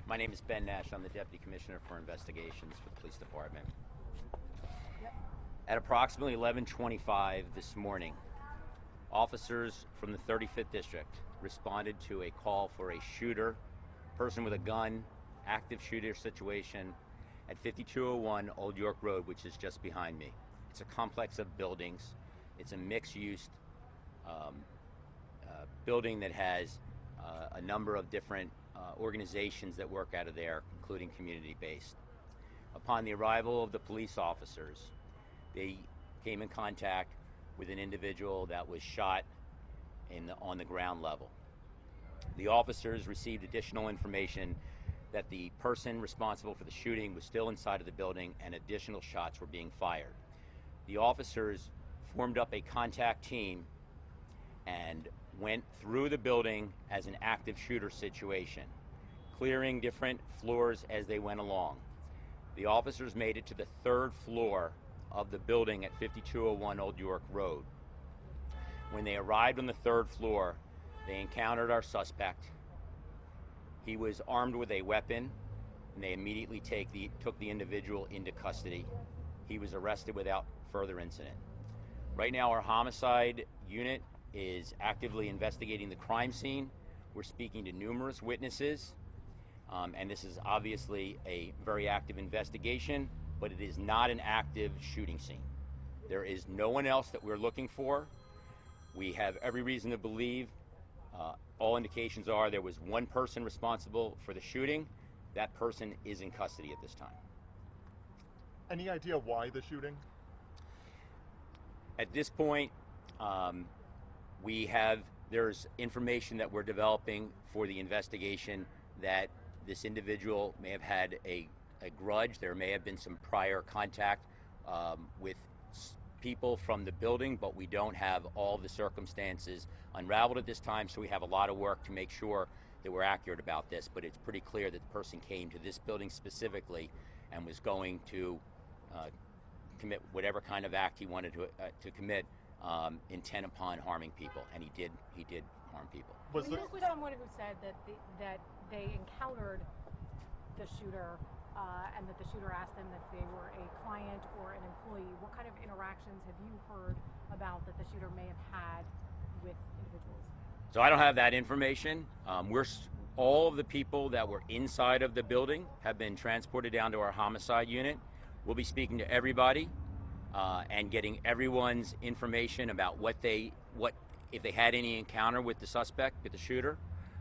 My name is Ben Nash. I'm the Deputy Commissioner for Investigations for the Police Department. At approximately 11:25 this morning, officers from the 35th District responded to a call for a shooter, person with a gun, active shooter situation at 5201 Old York Road, which is just behind me. It's a complex of buildings. It's a mixed-use building that has a number of different organizations that work out of there, including community-based. Upon the arrival of the police officers, they came in contact with an individual that was shot on the ground level. The officers received additional information that the person responsible for the shooting was still inside of the building and additional shots were being fired. The officers formed up a contact team and went through the building as an active shooter situation, clearing different floors as they went along. The officers made it to the third floor of the building at 5201 Old York Road. When they arrived on the third floor, they encountered our suspect. He was armed with a weapon, and they immediately took the individual into custody. He was arrested without further incident. Right now, our homicide unit is actively investigating the crime scene. We're speaking to numerous witnesses, and this is obviously a very active investigation, but it is not an active shooting scene. There is no one else that we're looking for. We have every reason to believe, all indications are there was one person responsible for the shooting. That person is in custody at this time. Any idea why the shooting? At this point, there's information that we're developing for the investigation that this individual may have had a grudge. There may have been some prior contact with people from the building, but we don't have all the circumstances unraveled at this time, so we have a lot of work to make sure that we're accurate about this. But it's pretty clear that the person came to this building specifically and was going to commit whatever kind of act he wanted to commit, intent upon harming people, and he did harm people. We spoke with someone who said that they encountered the shooter and that the shooter asked them if they were a client or an employee. What kind of interactions have you heard about that the shooter may have had with individuals? So I don't have that information. All of the people that were inside of the building have been transported down to our homicide unit. We'll be speaking to everybody and getting everyone's information about if they had any encounter with the suspect, with the shooter.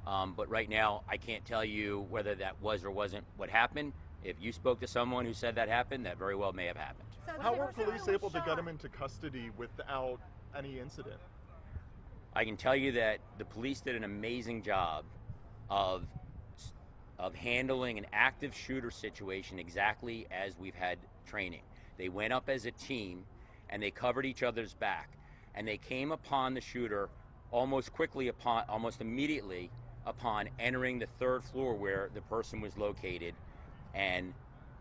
But right now, I can't tell you whether that was or wasn't what happened. If you spoke to someone who said that happened, that very well may have happened. So how were police able to get him into custody without any incident? I can tell you that the police did an amazing job of handling an active shooter situation exactly as we've had training. They went up as a team and they covered each other's back, and they came upon the shooter almost immediately upon entering the third floor where the person was located, and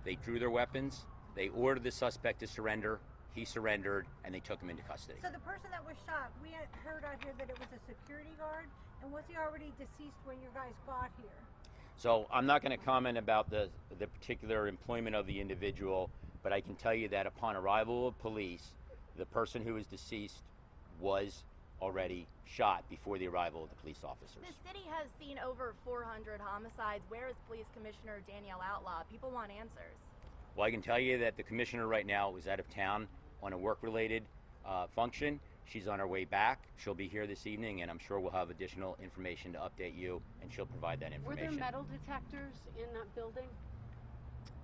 they drew their weapons. They ordered the suspect to surrender. He surrendered, and they took him into custody. So the person that was shot, we had heard out here that it was a security guard, and was he already deceased when you guys got here? So I'm not going to comment about the particular employment of the individual, but I can tell you that upon arrival of police, the person who was deceased was already shot before the arrival of the police officers. The city has seen over 400 homicides. Where is Police Commissioner Danielle Outlaw? People want answers. Well, I can tell you that the commissioner right now is out of town on a work-related function. She's on her way back. She'll be here this evening, and I'm sure we'll have additional information to update you, and she'll provide that information. Were there metal detectors in that building?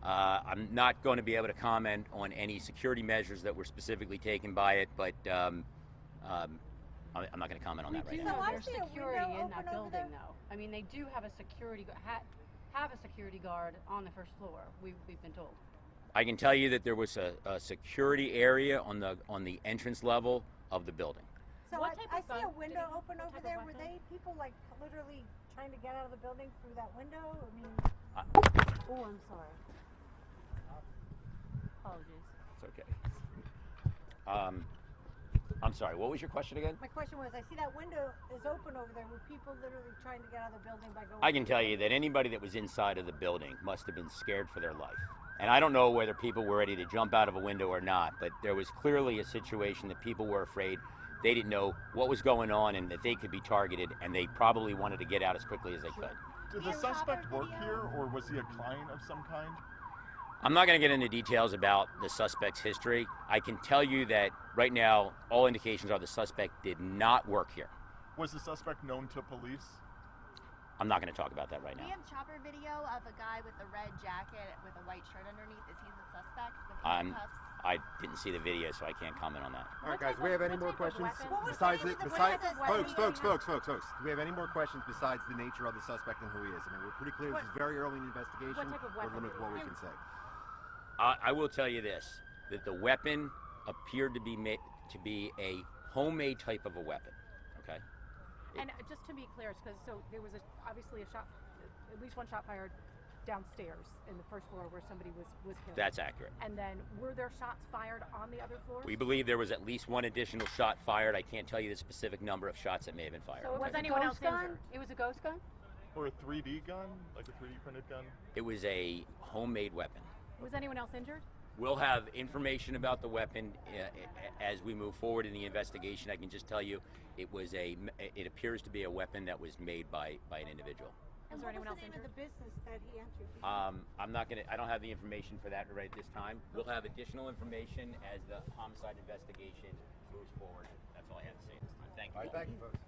I'm not going to be able to comment on any security measures that were specifically taken by it, but I'm not going to comment on that right now. There's security in that building, though. I mean, they do have a security guard on the first floor. We've been told. I can tell you that there was a security area on the entrance level of the building. So I see a window open over there. Were they people like literally trying to get out of the building through that window? I mean, oh, I'm sorry. Apologies. It's okay. I'm sorry, what was your question again? My question was, I see that window is open over there. Were people literally trying to get out of the building by going? I can tell you that anybody that was inside of the building must have been scared for their life. And I don't know whether people were ready to jump out of a window or not, but there was clearly a situation that people were afraid. They didn't know what was going on and that they could be targeted, and they probably wanted to get out as quickly as they could. Did the suspect work here, or was he a client of some kind? I'm not going to get into details about the suspect's history. I can tell you that right now, all indications are the suspect did not work here. Was the suspect known to police? I'm not going to talk about that right now. We have chopper video of a guy with a red jacket with a white shirt underneath. Is he the suspect with I'm- handcuffs? I didn't see the video, so I can't comment on that. All right, guys. Do we have any more questions besides folks? Do we have any more questions besides the nature of the suspect and who he is? I mean, we're pretty clear this is very early in the investigation. What type of We're weapon? limited to what we can say. I will tell you this: that the weapon appeared to be a homemade type of a weapon. Okay. And just to be clear, because there was obviously a shot, at least one shot fired downstairs in the first floor where somebody was killed. That's accurate. And then were there shots fired on the other floors? We believe there was at least one additional shot fired. I can't tell you the specific number of shots that may have been fired. So Was was it anyone else ghost gun? injured? It was a ghost gun? Or a 3D gun? Like a 3D printed gun? It was a homemade weapon. Was anyone else injured? We'll have information about the weapon as we move forward in the investigation. I can just tell you it appears to be a weapon that was made by an individual. Was And there what anyone was else the name of injured? the business that he entered? I don't have the information for that right at this time. We'll have additional information as the homicide investigation moves forward. That's all I have to say at this time. Thank you. All right, thank you, folks.